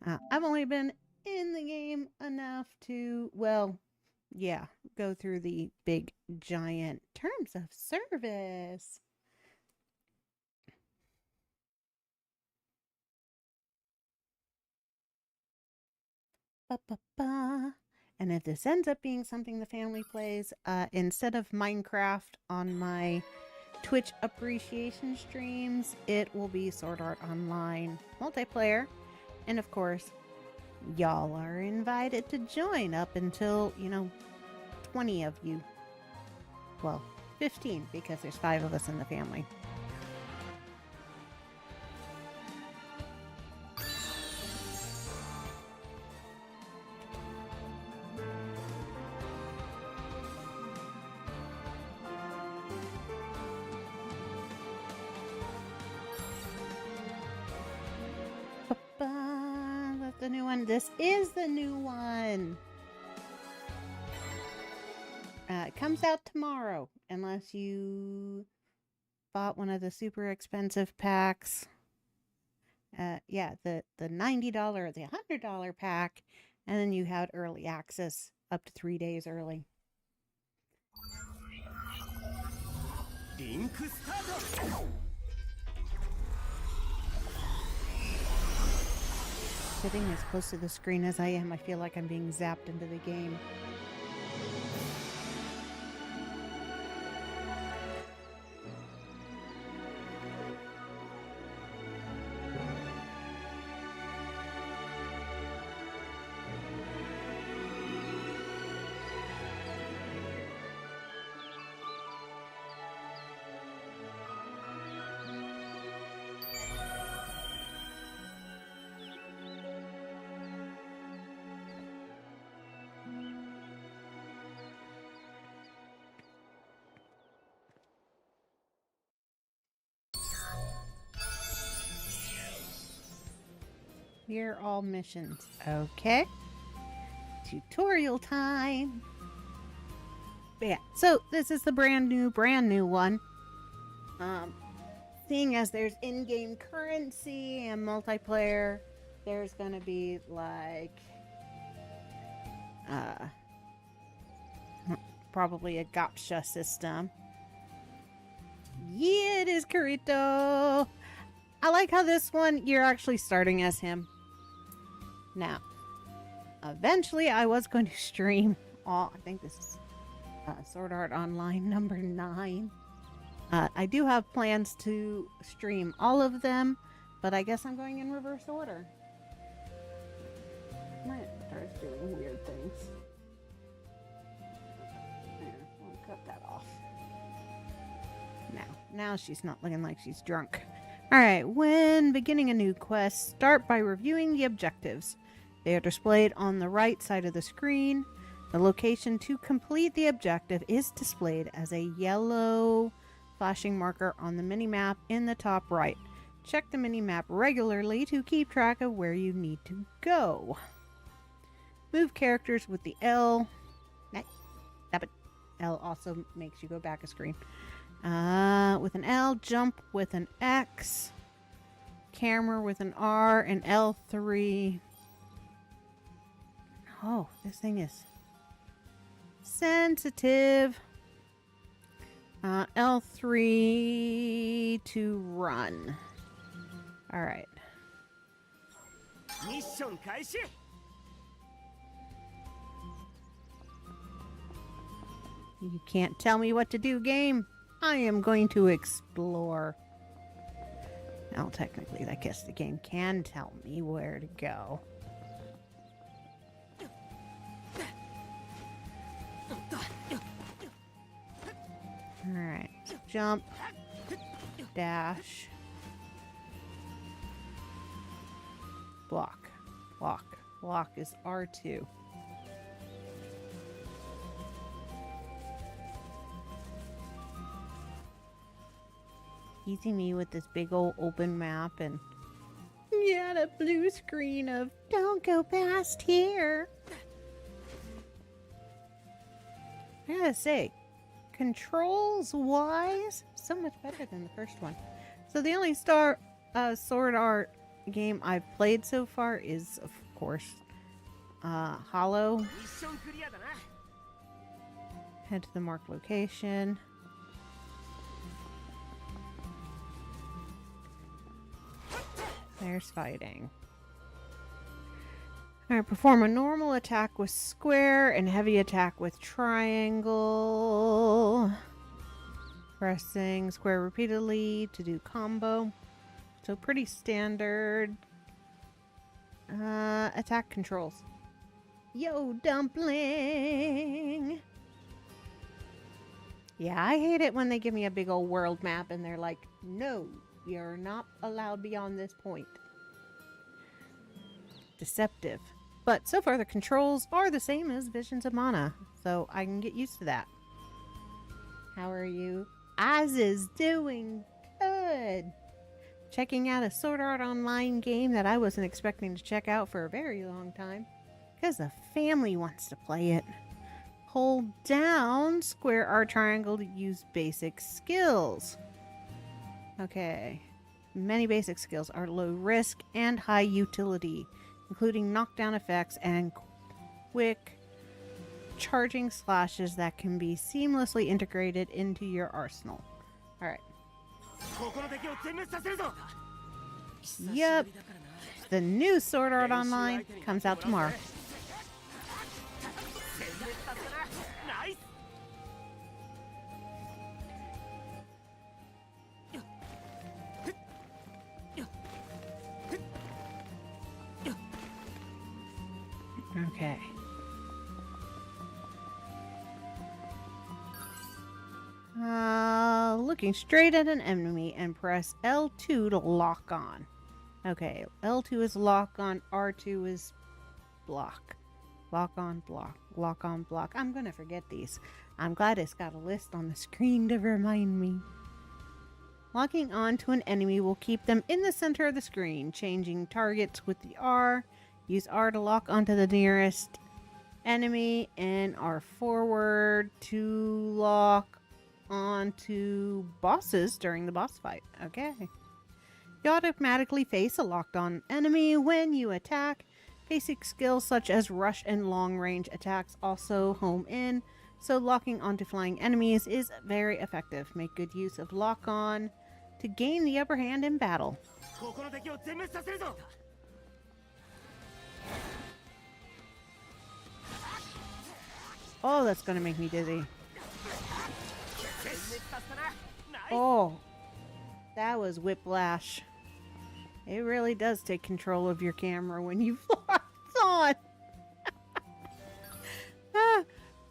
I've only been in the game enough to, well, yeah, go through the big giant terms of service. Ba-ba-ba. And if this ends up being something the family plays, instead of Minecraft on my Twitch appreciation streams, it will be Sword Art Online multiplayer. And of course, y'all are invited to join up until, 20 of you. Well, 15 because there's 5 of us in the family. That's the new one. This is the new one. It comes out tomorrow, unless you bought one of the super expensive packs. Yeah, the $90 or the $100 pack, and then you had early access up to 3 days early. Sitting as close to the screen as I am, I feel like I'm being zapped into the game. Here are all missions. Okay. Tutorial time. But yeah, so this is the brand new one. Seeing as there's in-game currency and multiplayer, there's gonna be like probably a gacha system. Yeah, it is Kirito. I like how this one you're actually starting as him. Now, eventually I was going to stream all, I think this is Sword Art Online number 9. I do have plans to stream all of them, but I guess I'm going in reverse order. My starts doing weird things. There, we'll cut that off. Now she's not looking like she's drunk. Alright, when beginning a new quest, start by reviewing the objectives. They are displayed on the right side of the screen. The location to complete the objective is displayed as a yellow flashing marker on the minimap in the top right. Check the minimap regularly to keep track of where you need to go. Move characters with the L. Stop it. L also makes you go back a screen. With an L, jump with an X, camera with an R, and L3. Oh, this thing is sensitive. L3 to run. Alright. Mission開始! You can't tell me what to do, game. I am going to explore. Now, technically, I guess the game can tell me where to go. Alright, jump, dash, block, block. Block is R2. Teasing me with this big old open map and yeah, the blue screen of don't go past here. I gotta say, controls wise, so much better than the first one. So the only Sword Art game I've played so far is, of course, Hollow. Head to the marked location. There's fighting. Alright, perform a normal attack with square and heavy attack with triangle. Pressing square repeatedly to do combo. So pretty standard attack controls. Yo, dumpling! Yeah, I hate it when they give me a big old world map and they're like, no, you're not allowed beyond this point. Deceptive. But so far the controls are the same as Visions of Mana, so I can get used to that. How are you? Oz is doing good. Checking out a Sword Art Online game that I wasn't expecting to check out for a very long time, because the family wants to play it. Hold down square R triangle to use basic skills. Okay. Many basic skills are low risk and high utility, including knockdown effects and quick charging slashes that can be seamlessly integrated into your arsenal. Alright. Yep. The new Sword Art Online comes out tomorrow. Okay. Looking straight at an enemy and press L2 to lock on. Okay, L2 is lock on, R2 is block. Lock on, block. Lock on, block. I'm gonna forget these. I'm glad it's got a list on the screen to remind me. Locking on to an enemy will keep them in the center of the screen. Changing targets with the R. Use R to lock onto the nearest enemy and R forward to lock onto bosses during the boss fight. Okay. You automatically face a locked on enemy when you attack. Basic skills such as rush and long range attacks also home in, so locking onto flying enemies is very effective. Make good use of lock on to gain the upper hand in battle. Oh, that's gonna make me dizzy. Oh, that was whiplash. It really does take control of your camera when you've locked on.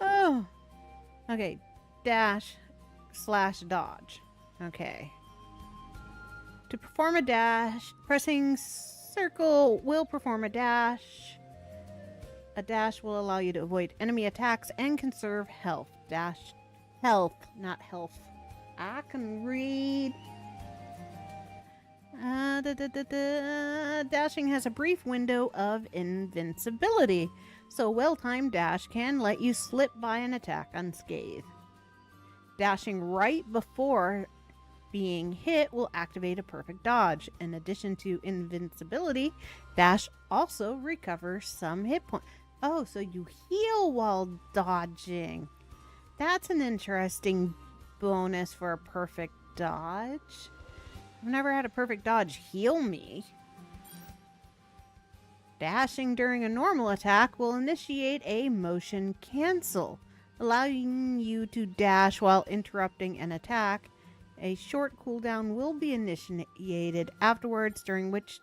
Oh. Okay, dash / dodge. Okay. To perform a dash, pressing circle will perform a dash. A dash will allow you to avoid enemy attacks and conserve health. Dash health, not health. I can read. Dashing has a brief window of invincibility, so a well-timed dash can let you slip by an attack unscathed. Dashing right before being hit will activate a perfect dodge. In addition to invincibility, dash also recovers some hit points. Oh, so you heal while dodging. That's an interesting bonus for a perfect dodge. I've never had a perfect dodge heal me. Dashing during a normal attack will initiate a motion cancel, allowing you to dash while interrupting an attack. A short cooldown will be initiated afterwards, during which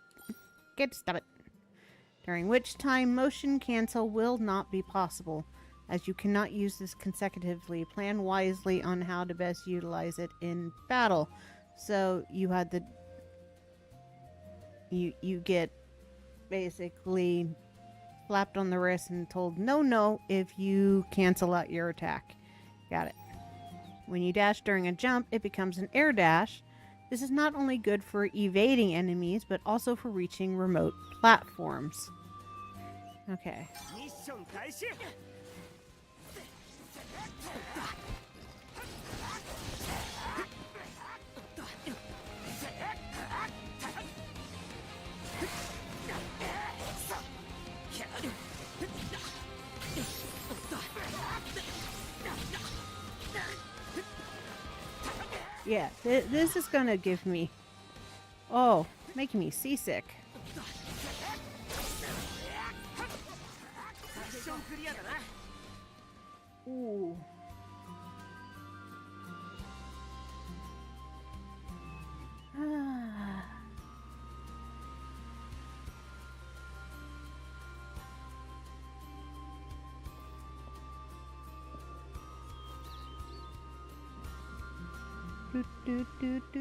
time motion cancel will not be possible, as you cannot use this consecutively. Plan wisely on how to best utilize it in battle. So you had the you get basically slapped on the wrist and told no if you cancel out your attack. Got it. When you dash during a jump, it becomes an air dash. This is not only good for evading enemies, but also for reaching remote platforms. Okay. Yeah, this is gonna give me... Oh, making me seasick. Ooh. Ah. Do, do, do, do.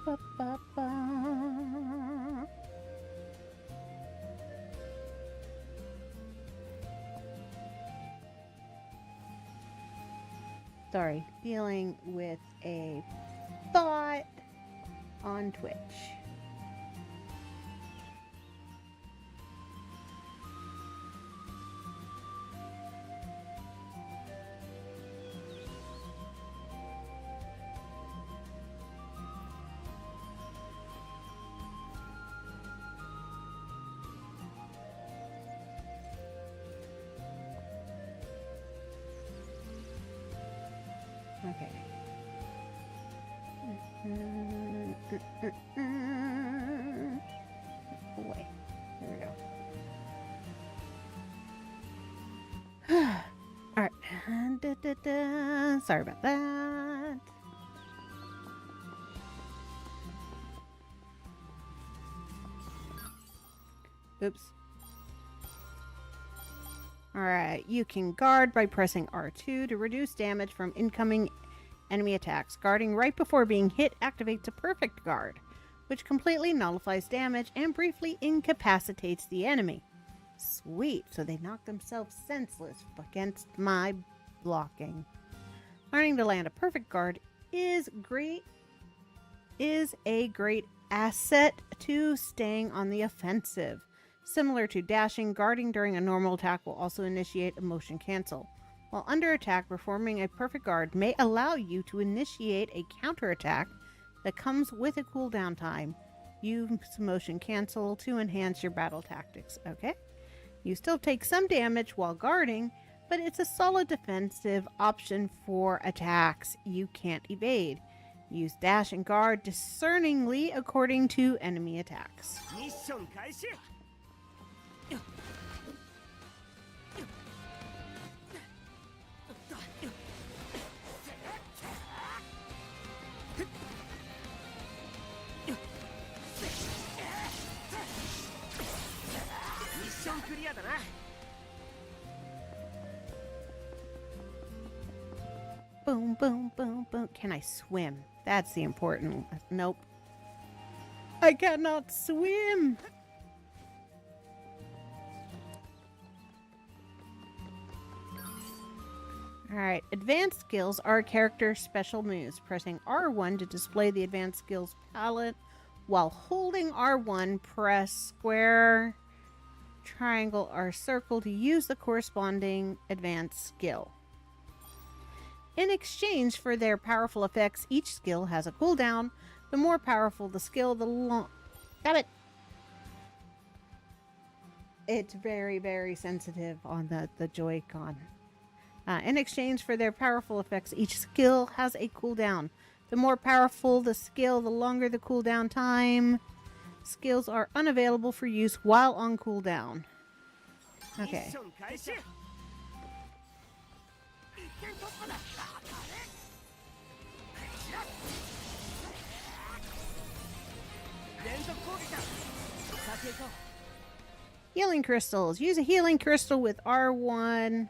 Ba, ba, ba. Sorry, dealing with a thought on Twitch. Okay. Away. There we go. Alright. Sorry about that. Oops. Alright, you can guard by pressing R2 to reduce damage from incoming enemy attacks. Guarding right before being hit activates a perfect guard, which completely nullifies damage and briefly incapacitates the enemy. Sweet, so they knock themselves senseless against my blocking. Learning to land a perfect guard is a great asset to staying on the offensive. Similar to dashing, guarding during a normal attack will also initiate a motion cancel. While under attack, performing a perfect guard may allow you to initiate a counterattack that comes with a cooldown time. Use motion cancel to enhance your battle tactics. Okay? You still take some damage while guarding, but it's a solid defensive option for attacks you can't evade. Use dash and guard discerningly according to enemy attacks. Mission開始! Boom, boom, boom, boom. Can I swim? That's the important... Nope. I cannot swim! Alright, advanced skills are a character's special moves. Pressing R1 to display the advanced skills palette. While holding R1, press square, triangle, or circle to use the corresponding advanced skill. In exchange for their powerful effects, each skill has a cooldown. The more powerful the skill, the long... Damn it! It's very, very sensitive on the Joy-Con. In exchange for their powerful effects, each skill has a cooldown. The more powerful the skill, the longer the cooldown time. Skills are unavailable for use while on cooldown. Okay. Healing crystals. Use a healing crystal with R1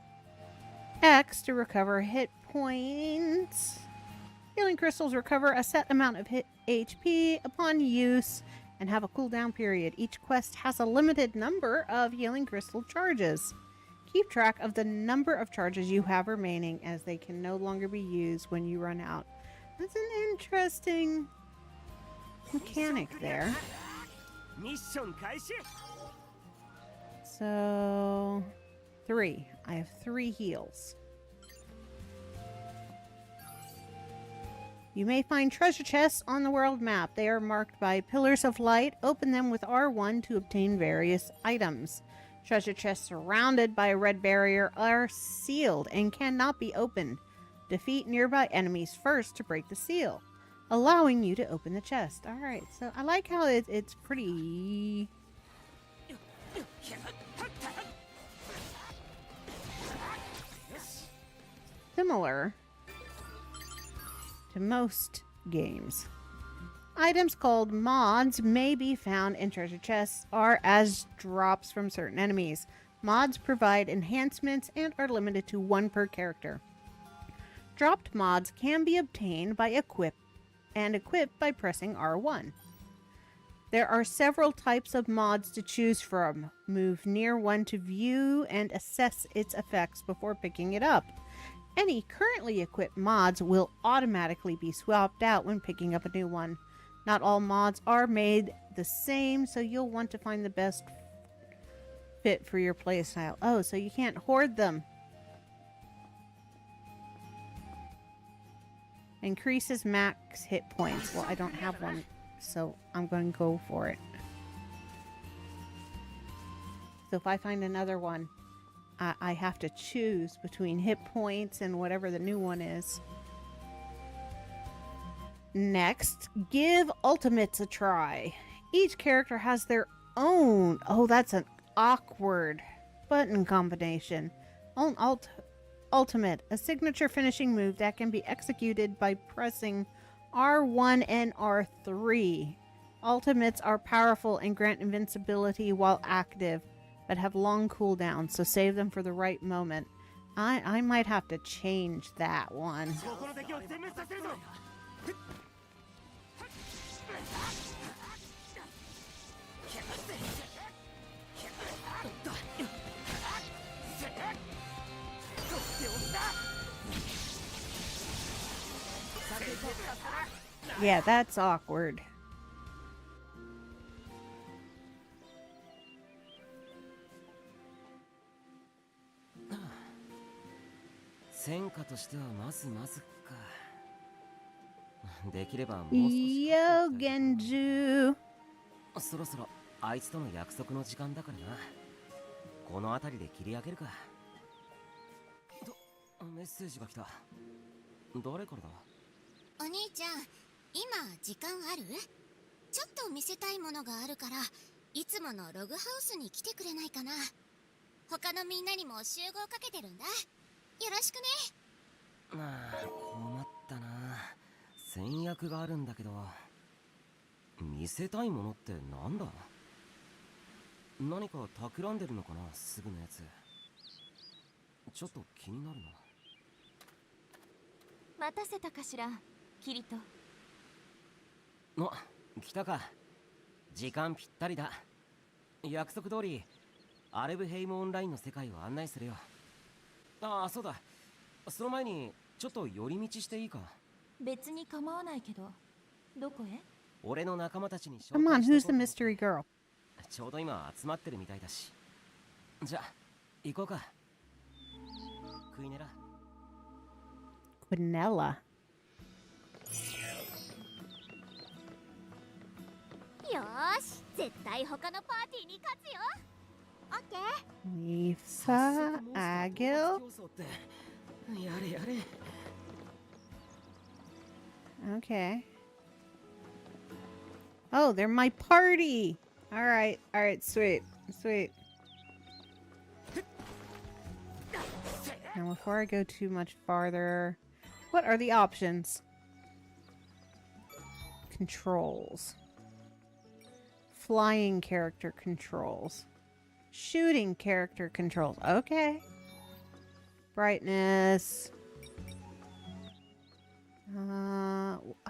X to recover hit points. Healing crystals recover a set amount of hit HP upon use and have a cooldown period. Each quest has a limited number of healing crystal charges. Keep track of the number of charges you have remaining, as they can no longer be used when you run out. That's an interesting mechanic there. So 3. I have 3 heals. You may find treasure chests on the world map. They are marked by pillars of light. Open them with R1 to obtain various items. Treasure chests surrounded by a red barrier are sealed and cannot be opened. Defeat nearby enemies first to break the seal, allowing you to open the chest. Alright, so I like how it's pretty... similar to most games. Items called mods may be found in treasure chests or as drops from certain enemies. Mods provide enhancements and are limited to 1 per character. Dropped mods can be obtained by equipped by pressing R1. There are several types of mods to choose from. Move near one to view and assess its effects before picking it up. Any currently equipped mods will automatically be swapped out when picking up a new one. Not all mods are made the same, so you'll want to find the best fit for your playstyle. Oh, so you can't hoard them. Increases max hit points. Well, I don't have one, so I'm going to go for it. So if I find another one, I have to choose between hit points and whatever the new one is. Next, give ultimates a try. Each character has their own... Oh, that's an awkward button combination. Ultimate, a signature finishing move that can be executed by pressing R1 and R3. Ultimates are powerful and grant invincibility while active, but have long cooldowns, so save them for the right moment. I might have to change that one. Yeah, that's awkward. Yo, Genju. そろそろあいつとの約束の時間だからな。この辺りで切り上げるか。メッセージが来た。誰からだ？お兄ちゃん、今時間ある？ちょっと見せたいものがあるから、いつものログハウスに来てくれないかな。他のみんなにも集合かけてるんだ。よろしくね。まあ、困ったな。戦略があるんだけど、見せたいものってなんだ？何か企んでるのかな、すぐのやつ。ちょっと気になるな。待たせたかしら、キリト。あ、来たか。時間ぴったりだ。約束通りアレブヘイムオンラインの世界を案内するよ。ああ、そうだ。その前にちょっと寄り道していいか？別に構わないけど、どこへ？俺の仲間たちに紹介 Come on, who's the mystery girl? ちょうど今集まってるみたいだし。じゃあ行こうか。クイネラ。Quinella. よーし、絶対他のパーティーに勝つよ。オッケー。Lisa, Agil. やれやれ。Okay. Oh, they're my party. All right, sweet, sweet. Now, before I go too much farther, what are the options? Controls. Flying character controls. Shooting character controls. Okay. Brightness.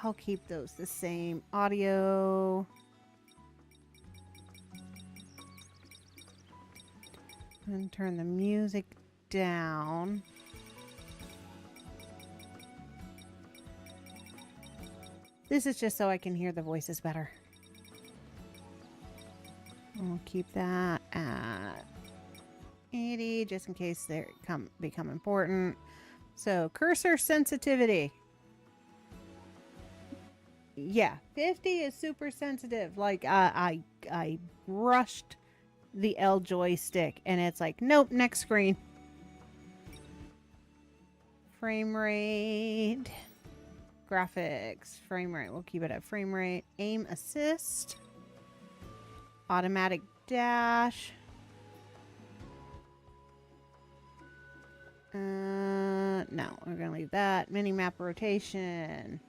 I'll keep those the same. Audio. And turn the music down. This is just so I can hear the voices better. We'll keep that at 80 just in case they become important. So cursor sensitivity. Yeah, 50 is super sensitive. Like I brushed the L joystick and it's like, nope, next screen. Frame rate. Graphics. Frame rate. We'll keep it at frame rate. Aim assist. Automatic dash. No, we're going to leave that. Minimap rotation.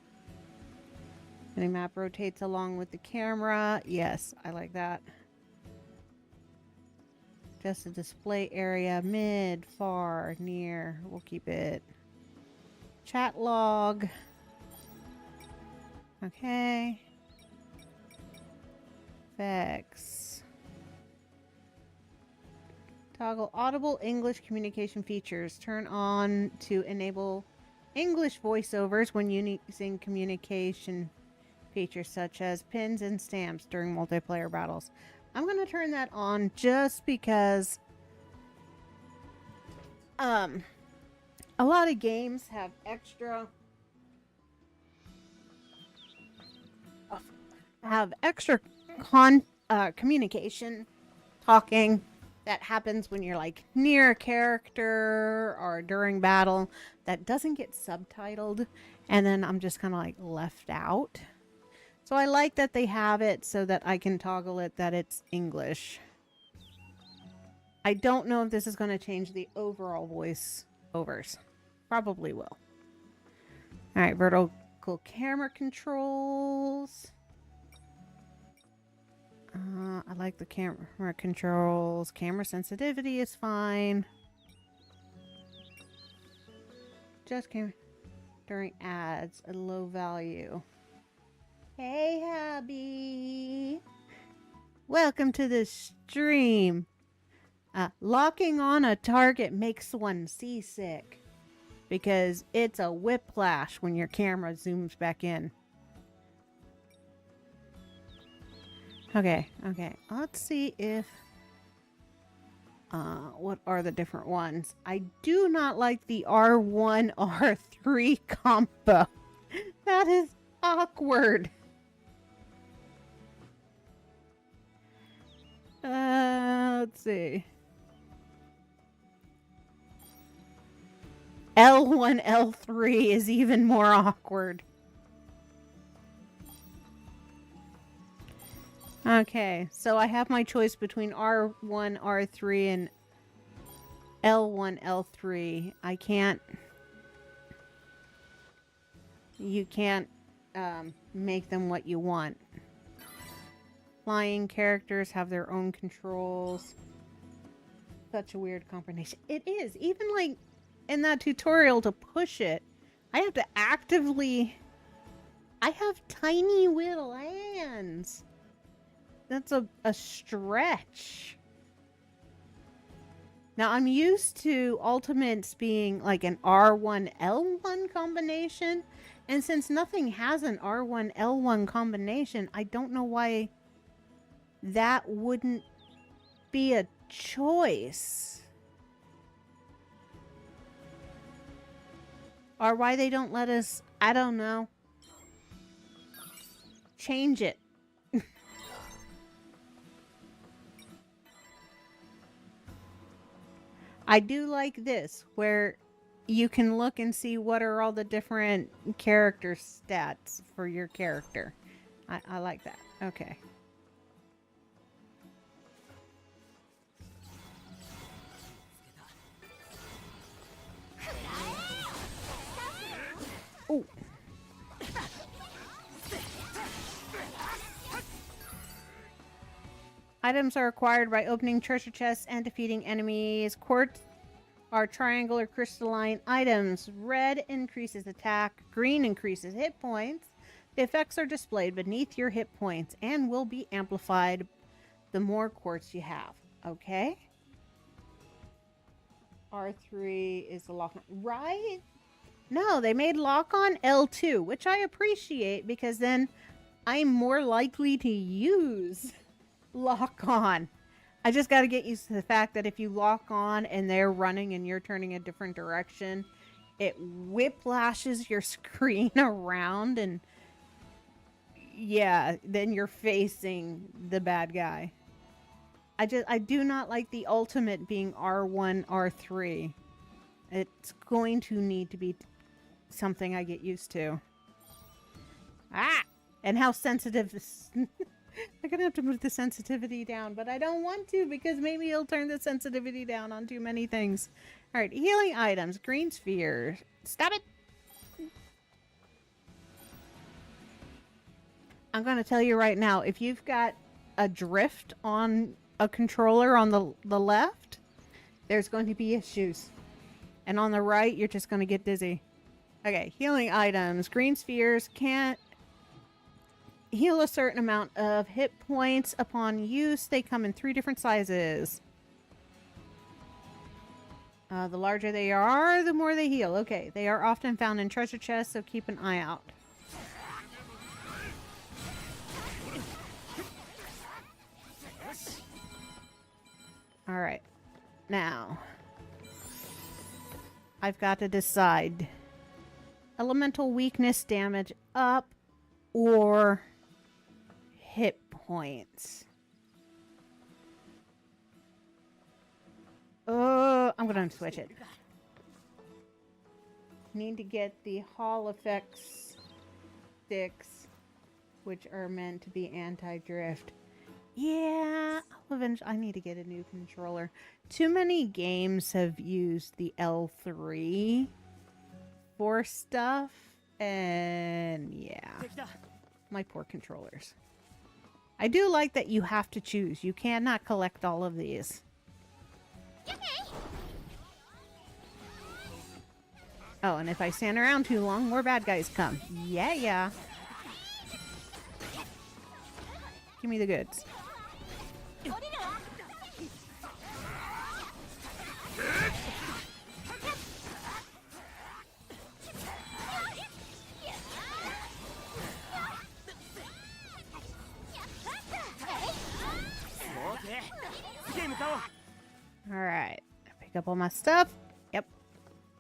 Minimap rotates along with the camera. Yes, I like that. Just a display area. Mid, far, near. We'll keep it. Chat log. Okay. Effects. Toggle audible English communication features. Turn on to enable English voiceovers when using communication features such as pins and stamps during multiplayer battles. I'm going to turn that on just because a lot of games have extra communication talking that happens when you're like near a character or during battle that doesn't get subtitled, and then I'm just kind of like left out. So I like that they have it so that I can toggle it that it's English. I don't know if this is going to change the overall voice overs. Probably will. All right, vertical camera controls. I like the camera controls. Camera sensitivity is fine. Just camera during ads, a low value. Hey, Hubby. Welcome to the stream. Locking on a target makes one seasick because it's a whiplash when your camera zooms back in. Okay. Let's see if... what are the different ones? I do not like the R1, R3 combo. That is awkward. Let's see. L1, L3 is even more awkward. Okay, so I have my choice between R1, R3, and L1, L3. I can't... You can't make them what you want. Flying characters have their own controls. Such a weird combination. It is. Even like in that tutorial to push it, I have to actively... I have tiny little hands. That's a stretch. Now, I'm used to Ultimates being like an R1, L1 combination. And since nothing has an R1, L1 combination, I don't know why that wouldn't be a choice. Or why they don't let us, I don't know, change it. I do like this, where you can look and see what are all the different character stats for your character. I like that. Okay. Ooh. Items are acquired by opening treasure chests and defeating enemies. Quartz are triangular crystalline items. Red increases attack. Green increases hit points. The effects are displayed beneath your hit points and will be amplified the more quartz you have. Okay. R3 is the lock. Right? No, they made lock on L2, which I appreciate because then I'm more likely to use lock on. I just got to get used to the fact that if you lock on and they're running and you're turning a different direction, it whiplashes your screen around and yeah, then you're facing the bad guy. I do not like the ultimate being R1, R3. It's going to need to be something I get used to. Ah! And how sensitive this... I'm gonna have to move the sensitivity down, but I don't want to because maybe it'll turn the sensitivity down on too many things. Alright, healing items. Green sphere. Stop it! I'm gonna tell you right now, if you've got a drift on a controller on the left, there's going to be issues. And on the right, you're just gonna get dizzy. Okay, healing items. Green spheres can't heal a certain amount of hit points upon use. They come in 3 different sizes. The larger they are, the more they heal. Okay, they are often found in treasure chests, so keep an eye out. Alright. Now, I've got to decide. Elemental weakness damage up or hit points. Oh, I'm gonna switch it. Need to get the Hall effects sticks, which are meant to be anti-drift. Yeah, I need to get a new controller. Too many games have used the L3 for stuff, and yeah, my poor controllers. I do like that you have to choose. You cannot collect all of these. Oh, and if I stand around too long, more bad guys come. Yeah, yeah. Give me the goods. Alright. Pick up all my stuff. Yep.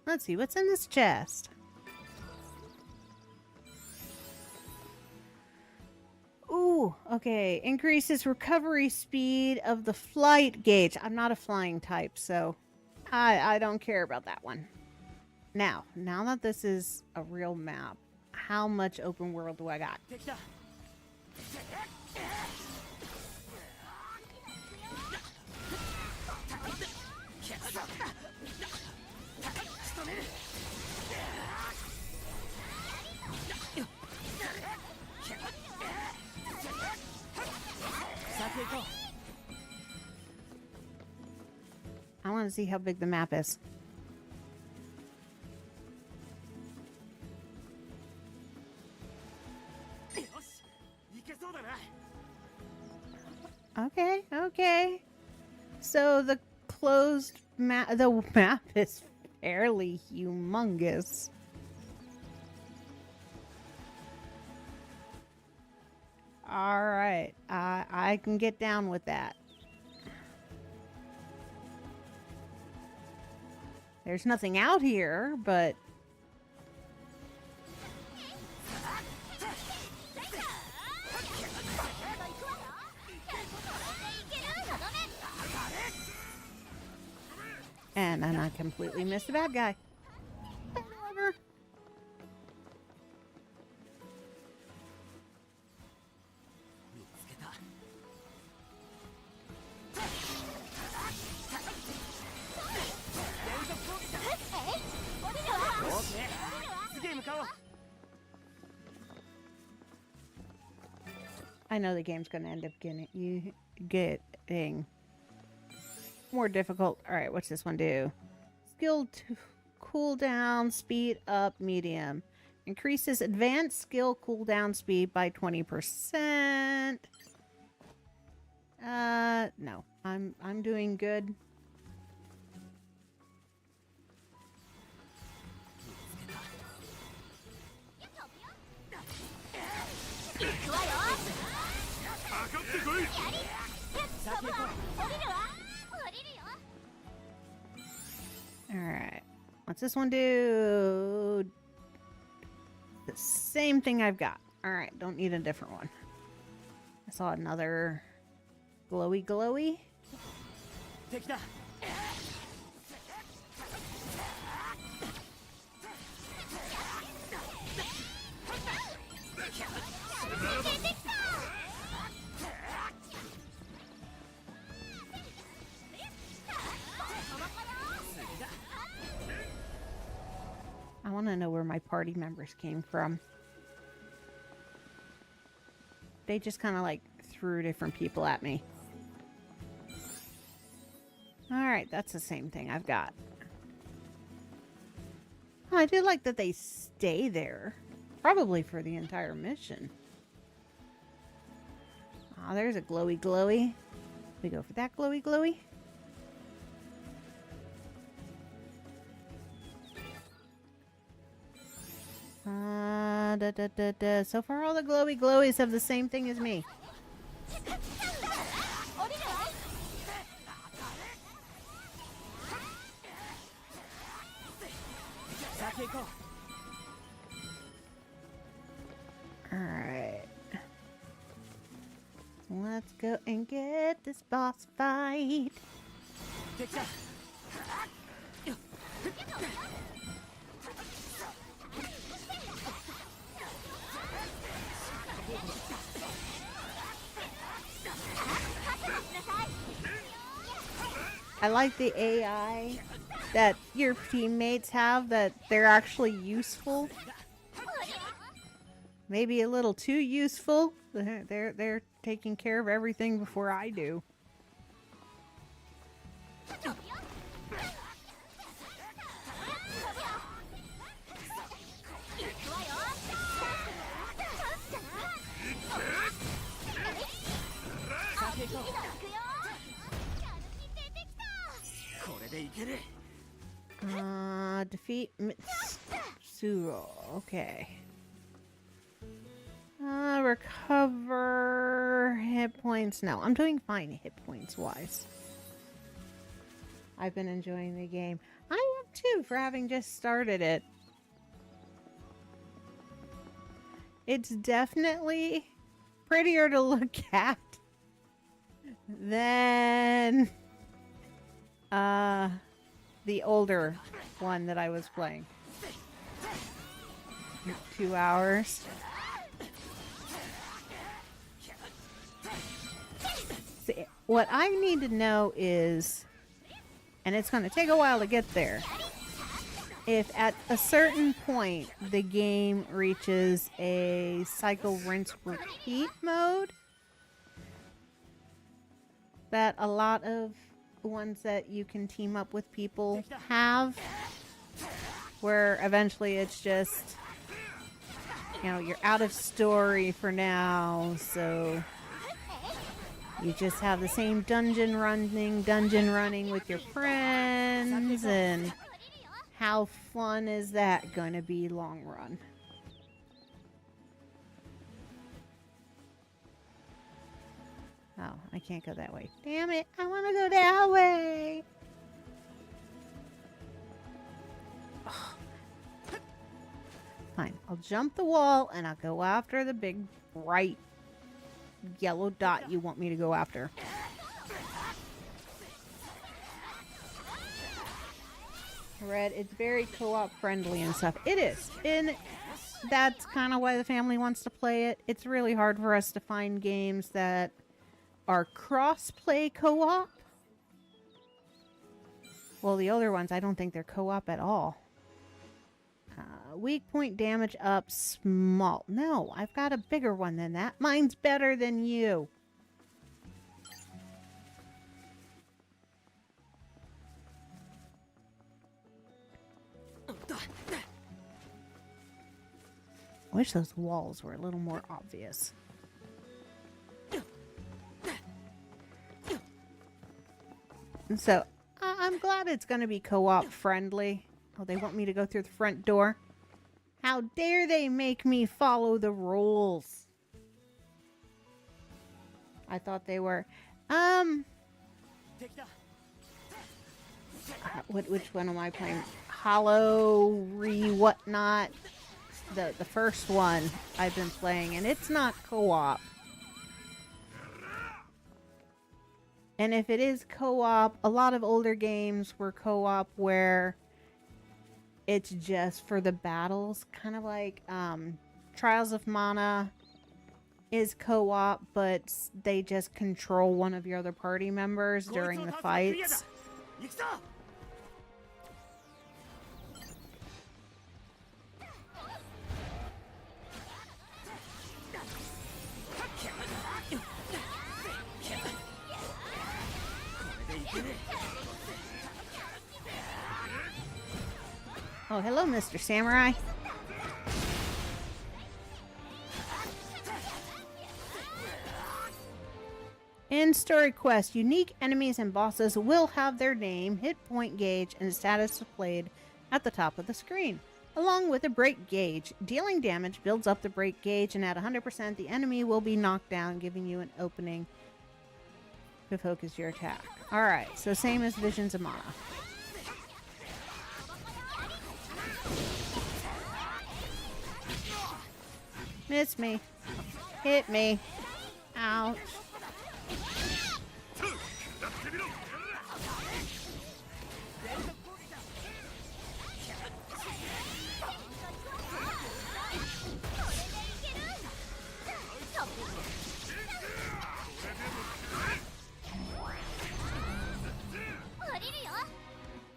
Let's see what's in this chest. Ooh, okay. Increases recovery speed of the flight gauge. I'm not a flying type, so I don't care about that one. Now that this is a real map, how much open world do I got? I want to see how big the map is. Okay, okay. So the closed map, the map is fairly humongous. All right, I can get down with that. There's nothing out here, but... And then I completely missed the bad guy. Whatever. I know the game's gonna end up getting more difficult. Alright, what's this one do? Skill to cooldown, speed up, medium. Increases advanced skill cooldown speed by 20%. No. I'm doing good. What's this one do? The same thing I've got. Alright, don't need a different one. I saw another glowy glowy. I want to know where my party members came from. They just kind of like threw different people at me. Alright, that's the same thing I've got. Oh, I do like that they stay there. Probably for the entire mission. Oh, there's a glowy glowy. We go for that glowy glowy. So far all the glowy glowies have the same thing as me. Alright. Let's go and get this boss fight. I like the AI that your teammates have, that they're actually useful. Maybe a little too useful. They're taking care of everything before I do. Defeat Mitsuro. Okay. Recover hit points. No, I'm doing fine hit points wise. I've been enjoying the game. I am too, for having just started it. It's definitely prettier to look at than the older one that I was playing. 2 hours. See, what I need to know is, and it's going to take a while to get there, if at a certain point the game reaches a cycle rinse repeat mode that a lot of ones that you can team up with people have, where eventually it's just, you know, you're out of story for now, so you just have the same dungeon running with your friends, and how fun is that gonna be long run? Oh, I can't go that way. Damn it, I want to go that way. Oh. Fine, I'll jump the wall and I'll go after the big bright yellow dot you want me to go after. Red, it's very co-op friendly and stuff. It is. And that's kind of why the family wants to play it. It's really hard for us to find games that are cross-play co-op. Well, the other ones, I don't think they're co-op at all. Weak point damage up small. No, I've got a bigger one than that. Mine's better than you. I wish those walls were a little more obvious. And so, I'm glad it's going to be co-op friendly. Oh, they want me to go through the front door? How dare they make me follow the rules? I thought they were. Which one am I playing? Hollow whatnot. The first one I've been playing, and it's not co-op. And if it is co-op, a lot of older games were co-op where it's just for the battles, kind of like Trials of Mana is co-op, but they just control one of your other party members during the fights. Oh, hello, Mr. Samurai. In Story Quest, unique enemies and bosses will have their name, hit point gauge, and status displayed at the top of the screen, along with a break gauge. Dealing damage builds up the break gauge, and at 100%, the enemy will be knocked down, giving you an opening to focus your attack. Alright, so same as Visions of Mana. Miss me. Hit me. Ouch.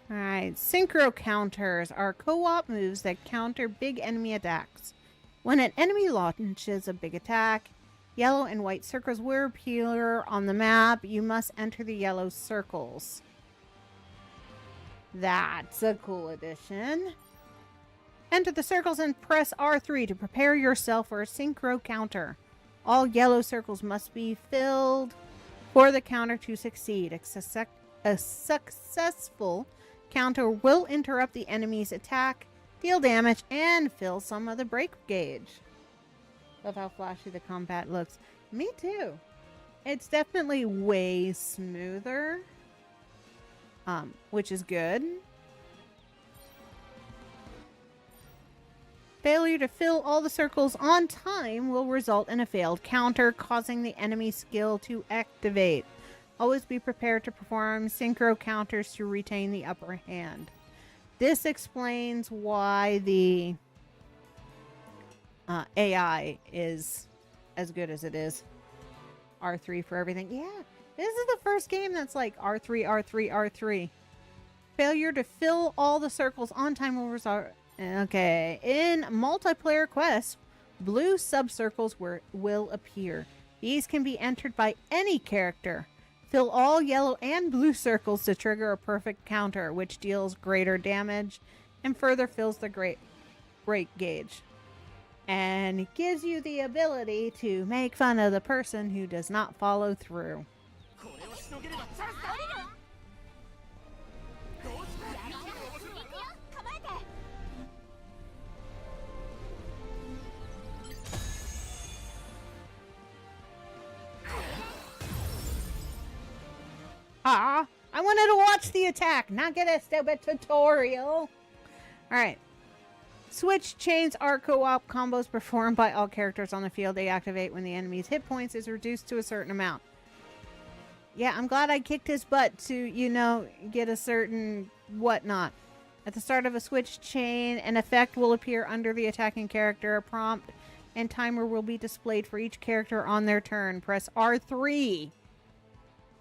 Alright, synchro counters are co-op moves that counter big enemy attacks. When an enemy launches a big attack, yellow and white circles will appear on the map. You must enter the yellow circles. That's a cool addition. Enter the circles and press R3 to prepare yourself for a synchro counter. All yellow circles must be filled for the counter to succeed. A successful counter will interrupt the enemy's attack, deal damage, and fill some of the break gauge. Love how flashy the combat looks. Me too. It's definitely way smoother, which is good. Failure to fill all the circles on time will result in a failed counter, causing the enemy skill to activate. Always be prepared to perform synchro counters to retain the upper hand. This explains why the AI is as good as it is. R3 for everything. Yeah, this is the first game that's like R3, R3, R3. Failure to fill all the circles on time will result... Okay, in multiplayer quests, blue subcircles will appear. These can be entered by any character. Fill all yellow and blue circles to trigger a perfect counter, which deals greater damage and further fills the break gauge. And it gives you the ability to make fun of the person who does not follow through. I wanted to watch the attack, not get a stupid tutorial. Alright. Switch chains are co-op combos performed by all characters on the field. They activate when the enemy's hit points is reduced to a certain amount. Yeah, I'm glad I kicked his butt to, you know, get a certain whatnot. At the start of a switch chain, an effect will appear under the attacking character. A prompt and timer will be displayed for each character on their turn. Press R3.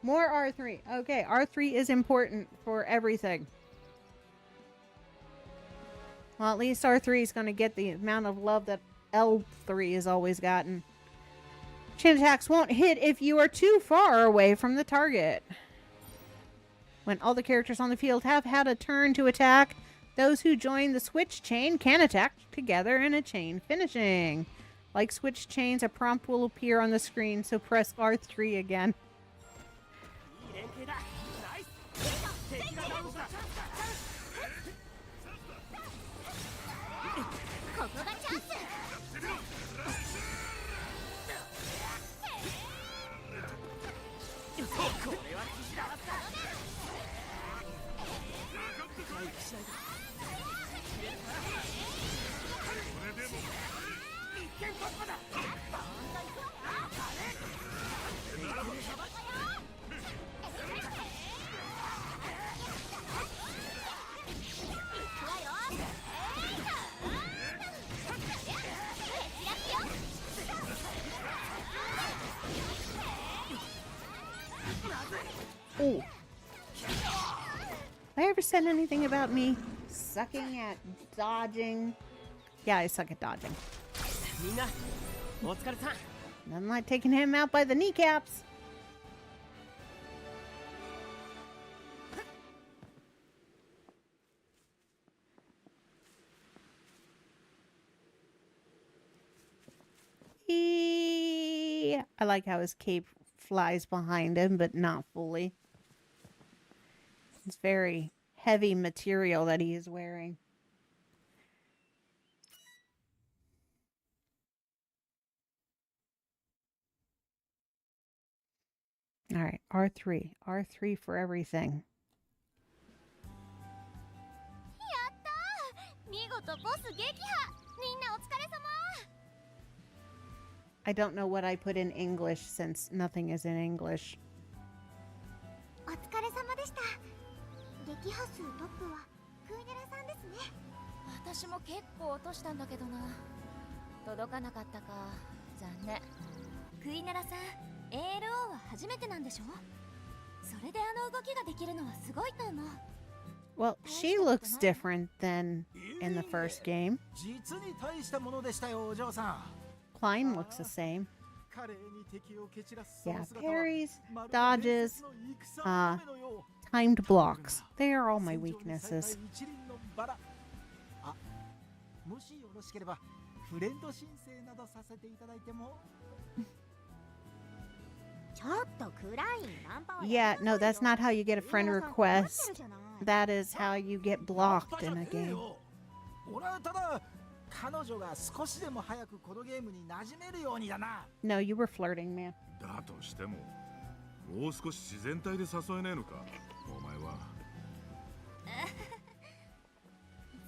More R3. Okay, R3 is important for everything. Well, at least R3 is going to get the amount of love that L3 has always gotten. Chain attacks won't hit if you are too far away from the target. When all the characters on the field have had a turn to attack, those who join the switch chain can attack together in a chain finishing. Like switch chains, a prompt will appear on the screen, so press R3 again. I ever said anything about me sucking at dodging? Yeah, I suck at dodging. みんなお疲れさん。 Nothing like taking him out by the kneecaps. I like how his cape flies behind him, but not fully. It's very heavy material that he is wearing. All right, R3. R3 for everything. やったー、見事ボス撃破。みんなお疲れ様。 I don't know what I put in English since nothing is in English. お疲れ様でした。撃破数トップはクイネラさんですね。私も結構落としたんだけどな。届かなかったか。残念。クイネラさん、ALO は初めてなんでしょ？それであの動きができるのはすごいと思う。 Well, she looks different than in the first game. 実に大したものでしたよ、お嬢さん。 Klein looks the same. 華麗に敵を蹴散らすそ Yeah, の姿は parries, まるで dodges, 伝説の戦の雨のよう。 timed blocks. They are all my 戦場に咲いた weaknesses. 一輪のバラ。あ、もしよろしければフレンド申請などさせていただいても。ちょっと暗いナンパは Yeah, no, that's not how you get a friend request. That is how you get blocked in a game. 俺はただ彼女が少しでも早くこのゲームに馴染めるようにだな。 No, you were flirting, man. だとしてももう少し自然体で誘えねえのかお前は。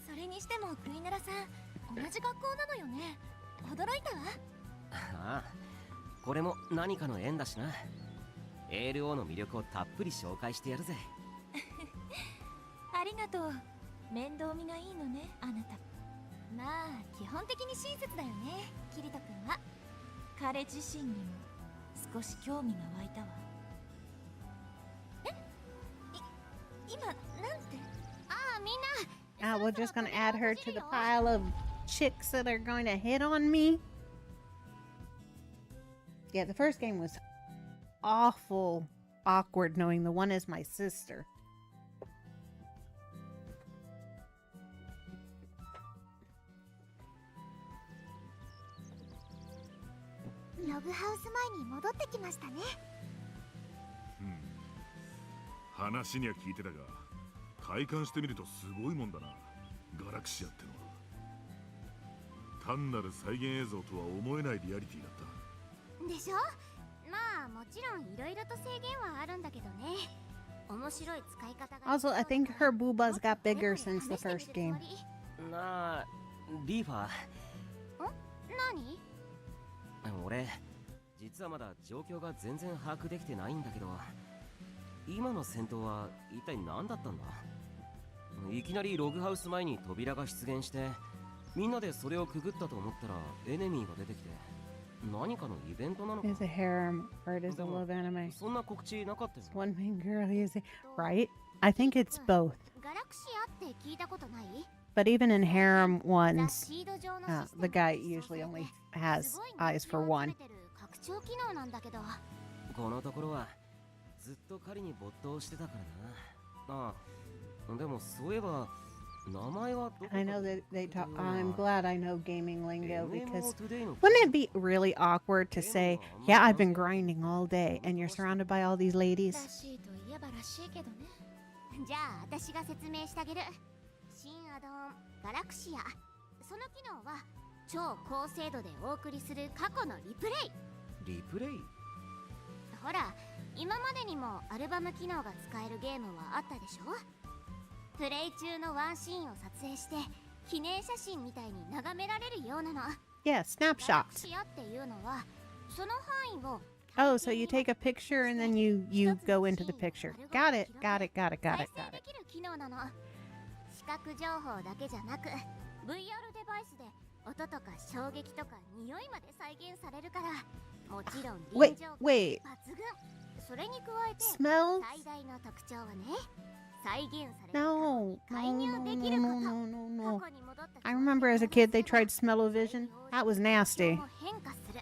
それにしてもクイネラさん、同じ学校なのよね。驚いたわ。ああ、これも何かの縁だしな。ALO の魅力をたっぷり紹介してやるぜ。ありがとう。面倒見がいいのね、あなた。まあ、基本的に親切だよね、キリト君は。彼自身にも少し興味が湧いたわ。今、なんて？ああ、みんな。 We're just gonna add her to the pile of chicks that are going to hit on me. Yeah, the first game was awful awkward knowing the one is my sister. Log house 前に戻ってきましたね。話には聞いてたが体感してみるとすごいもんだな、ガラクシアってのは。単なる再現映像とは思えないリアリティだった。でしょ？まあもちろんいろいろと制限はあるんだけどね。面白い使い方が。 Also, I think her boobas got bigger since the first game. なあ、リーファー。何？俺、実はまだ状況が全然把握できてないんだけど、今の戦闘は一体何だったんだ？いきなりログハウス前に扉が出現して、みんなでそれをくぐったと思ったらエネミーが出てきて、何かのイベントなのか。 It's a harem, or it is a love anime. そんな告知なかったよ。 One main girl is right. I think it's both. ガラクシアって聞いたことない？ But even in harem ones, the guy usually only has eyes for one. 拡張機能なんだけど。このところはずっと狩りに没頭してたからな。ああ、でもそういえば名前はどこか I know that they talk. I'm glad I know gaming lingo because today の wouldn't it be really awkward to say, "Yeah, I've been grinding all day," and you're surrounded by all these ら ladies? しいといえばらしいけどね。じゃあ私が説明してあげる。新アドオンガラクシア。その機能は超高精度でお送りする過去のリプレイ。リプレイ。ほら、今までにもアルバム機能が使えるゲームはあったでしょ？プレイ中のワンシーンを撮影して記念写真みたいに眺められるようなの。 Yeah, ガラク snapshots. シアっていうのはその範囲を Oh, so you take a picture and then you go into the picture. Got it. Got it. Got it. Got 再 it. 生 Got で it. きる機能なの。視覚情報だけじゃなく VR デバイスで音とか衝撃とか匂いまで再現されるから、もちろん臨場感 Wait. 抜群。それに加えて Smells. 最大の特徴はね、再現された No, 介 no, 入 no, で no, きるこ no, と no, no, 過 no. 去に戻った I remember as a kid they tried そ smell-o-vision. の That was 状 nasty. 況も変化する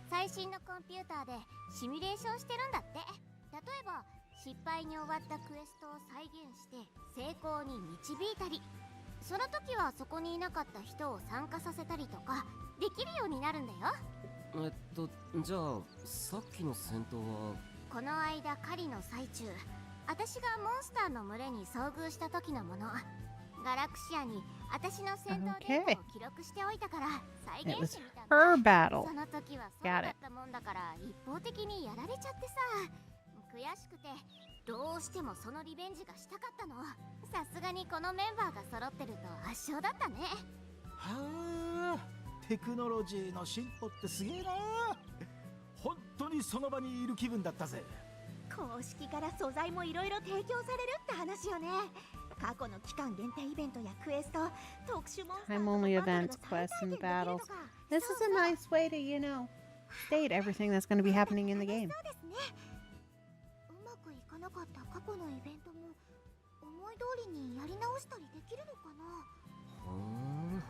最新のコンピューターでシミュレーションしてるんだって例えば失敗に終わったクエストを再現して成功に導いたりその時はそこにいなかった人を参加させたりとかできるようになるんだよじゃあさっきの戦闘はこの間狩りの最中私がモンスターの群れに遭遇した時のものガラクシアに私の戦闘データを記録しておいたから再 It 現 was してみたんだ her battle. その時はそう Got だ it. ったもんだから一方的にやられちゃってさ悔しくてどうしてもそのリベンジがしたかったのさすがにこのメンバーが揃ってると圧勝だったねはあ、テクノロジーの進歩ってすげえな。本当にその場にいる気分だったぜ。公式から素材もいろいろ提供されるって話よね。過去の期間限定イベントやクエスト、特殊モンスター Time と only かバトル events, が最 quests, 大 and 限できる battles. とか This is a nice way to, you know, state everything that's going to be happening in the game. そうですねうまくいかなかった過去のイベントも思い通りにやり直したりできるのかなふーん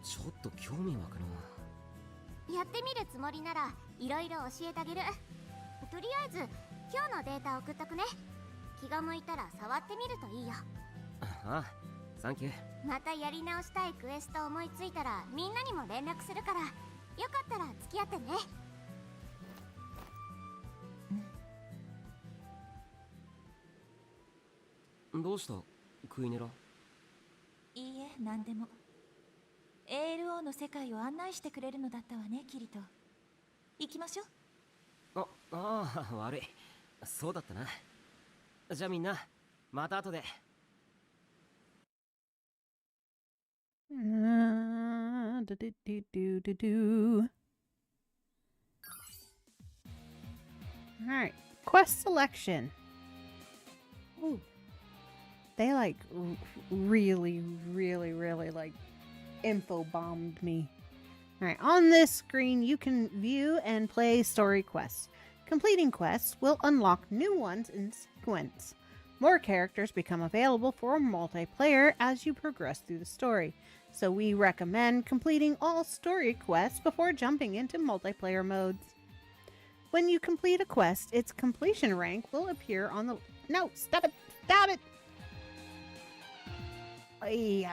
ちょっと興味湧くなやってみるつもりならいろいろ教えてあげるとりあえず今日のデータ送っとくね気が向いたら触ってみるといいよああサンキューまたやり直したいクエスト思いついたらみんなにも連絡するからよかったら付き合ってねどうしたクイネラいいえ、何でも。ALO の世界を案内してくれるのだったわね、キリト。行きましょう。ああ悪いそうだったなじゃあみんなまた後でDo-do-do-do-do-do. Alright, quest selection. Ooh. They like really like info bombed me. Alright, on this screen you can view and play story quests. Completing quests will unlock new ones in sequence. More characters become available for multiplayer as you progress through the story, so we recommend completing all story quests before jumping into multiplayer modes. When you complete a quest, its completion rank will appear on the... No! Stop it! Stop it! Ay,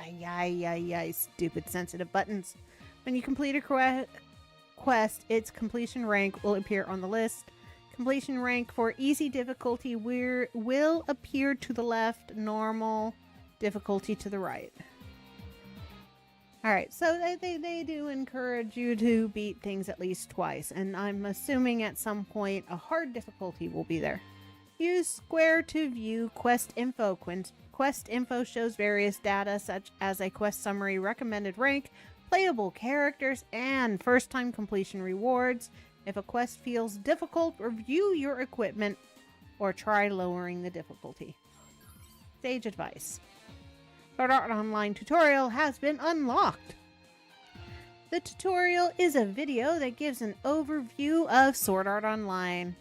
stupid sensitive buttons. When you complete a quest, its completion rank will appear on the list. Completion rank for easy difficulty will appear to the left, normal difficulty to the right. Alright, so they do encourage you to beat things at least twice, and I'm assuming at some point a hard difficulty will be there. Use square to view quest info. Quest info shows various data such as a quest summary, recommended rank, playable characters, and first-time completion rewards. If a quest feels difficult, review your equipment or try lowering the difficulty. Stage advice. Sword Art Online tutorial has been unlocked. The tutorial is a video that gives an overview of Sword Art Online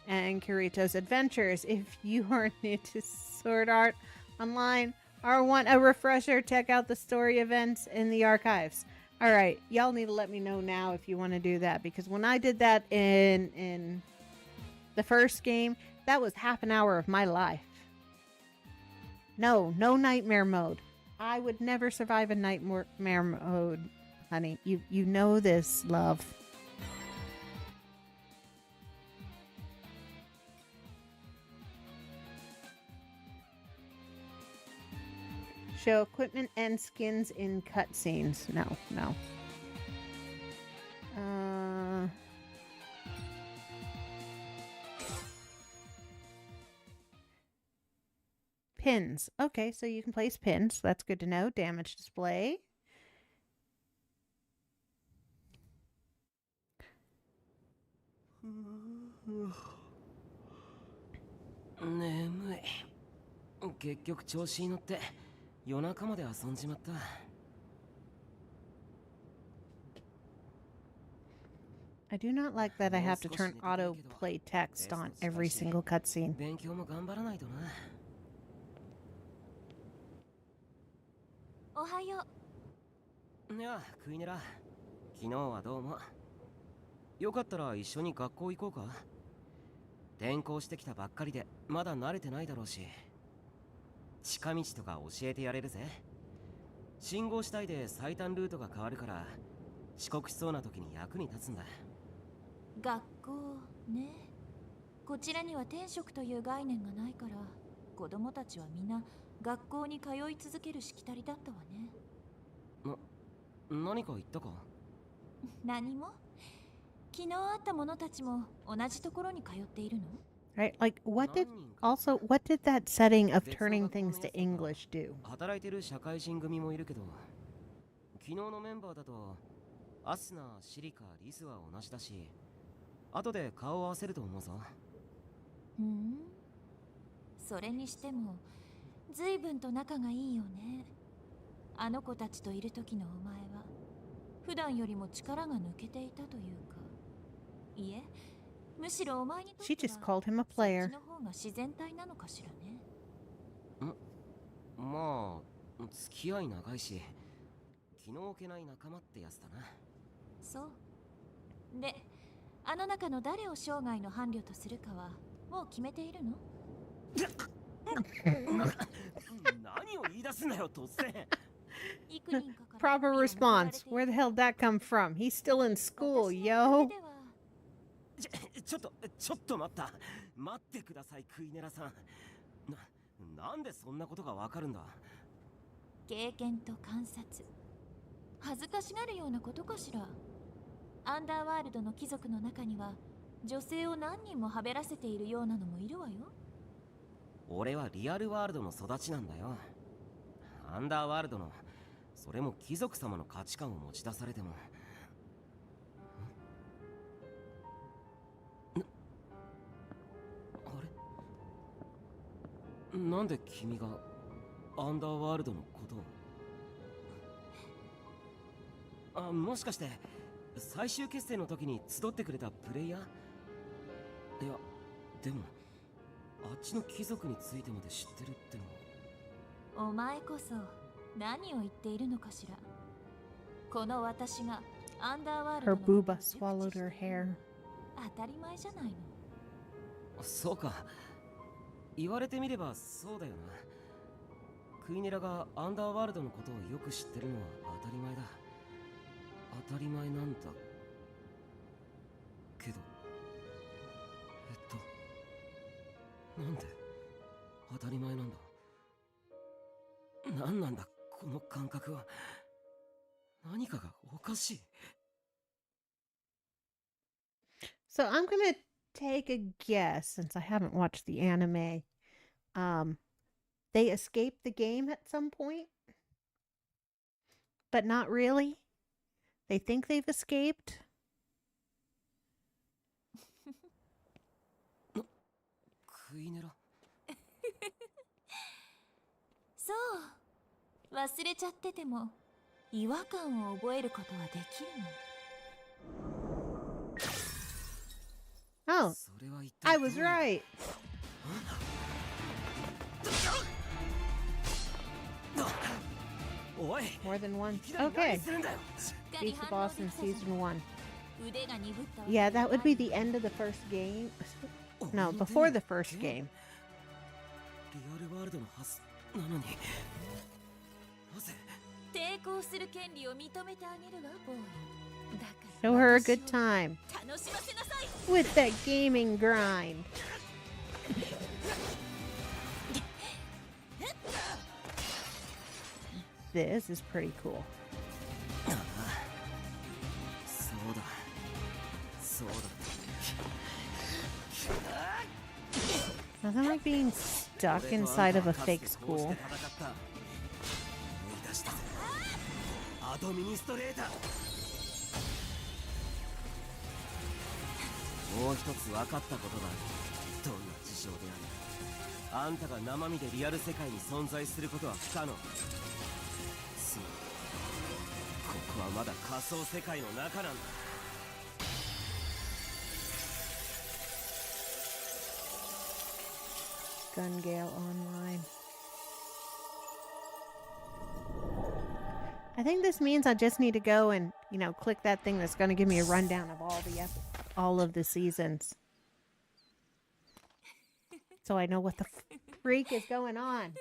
and Kirito's adventures. If you are new to Sword Art Online or want a refresher, check out the story events in the archives. Alright, y'all need to let me know now if you want to do that, because when I did that in the first game, that was half an hour of my life. No nightmare mode. I would never survive a nightmare mode, honey. You know this, love. Show equipment and skins in cutscenes. No. Pins. Okay, so you can place pins. That's good to know. Damage display.眠い結局調子に乗って夜中まで遊んじまった I do not like that I have to turn autoplay text on every single cutscene. 勉強も頑張らないとなおはよいや、クイネラ、昨日はどうも。よかったら一緒に学校行こうか。転校してきたばっかりでまだ慣れてないだろうし、近道とか教えてやれるぜ。信号次第で最短ルートが変わるから、遅刻しそうな時に役に立つんだ。学校ね。こちらには転職という概念がないから、子供たちはみんな学校に通い続けるしきたりだったわね。何か言ったか？何も。昨日会った者たちも同じところに通っているの？ Right? Like, what did that setting of turning things to English do? 働いてる社会人組もいるけど、昨日のメンバーだとアスナ、シリカ、リスは同じだし、後で顔を合わせると思うぞ。それにしても随分と仲がいいよね。あの子たちといる時のお前は普段よりも力が抜けていたというか、いえ、むしろお前にとって She は just called him a そっ player. ちの方が自然体なのかしらね。まあ、付き合い長いし、気の置けない仲間ってやつだな。そうで、あの中の誰を生涯の伴侶とするかはもう決めているの？何を言い出すなよ、突然。幾人かから Proper response. Where the hell did that come from? He's still in school, yo. ちょっと待ってください、クイネラさん。なんでそんなことがわかるんだ？経験と観察。恥ずかしがるようなことかしら。アンダーワールドの貴族の中には女性を何人もはべらせているようなのもいるわよ。俺はリアルワールドの育ちなんだよ。アンダーワールドの、それも貴族様の価値観を持ち出されても。あれ？なんで君がアンダーワールドのことを？もしかして最終決戦の時に集ってくれたプレイヤー？いや、でもあっちの貴族についてまで知ってるってのは。お前こそ何を言っているのかしら。この私がアンダーワール Her ドの booba swallowed her hair. 当たり前じゃないの。そうか、言われてみればそうだよな。クイネラがアンダーワールドのことをよく知ってるのは当たり前だ。当たり前なんだけど、なんで当たり前なんだ？何なんだこの感覚は。何かがおかしい。 So I'm gonna take a guess, since I haven't watched the anime. They escaped the game at some point, but not really. They think they've escaped. クイネラ？そう忘れちゃってても違和感を覚えることはできるの。 Oh, それは一体 I was right. More than one. Okay. Beat the boss in season 1. Yeah, that would be the end of the first game. No, before the first game. リアルワールドのはずなのに、なぜ？抵抗する権利を認めてあげるわ、ボーイ。だから Show her a good time 楽しませなさい。 with that gaming grind. This is pretty cool. そうだ、そうだ。 Nothing like being stuck inside of a fake school. 思い出したぜ。アドミニストレーター。もう一つ分かったことがある。どんな事情であれ、あんたが生身でリアル世界に存在することは不可能。つまりここはまだ仮想世界の中なんだ。 Gun Gale Online. I think this means I just need to go and, you know, click that thing that's going to give me a rundown of all of the seasons. So I know what the freak is going on.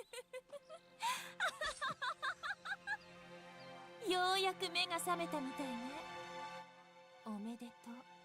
ようやく目が覚めたみたいね。おめでとう。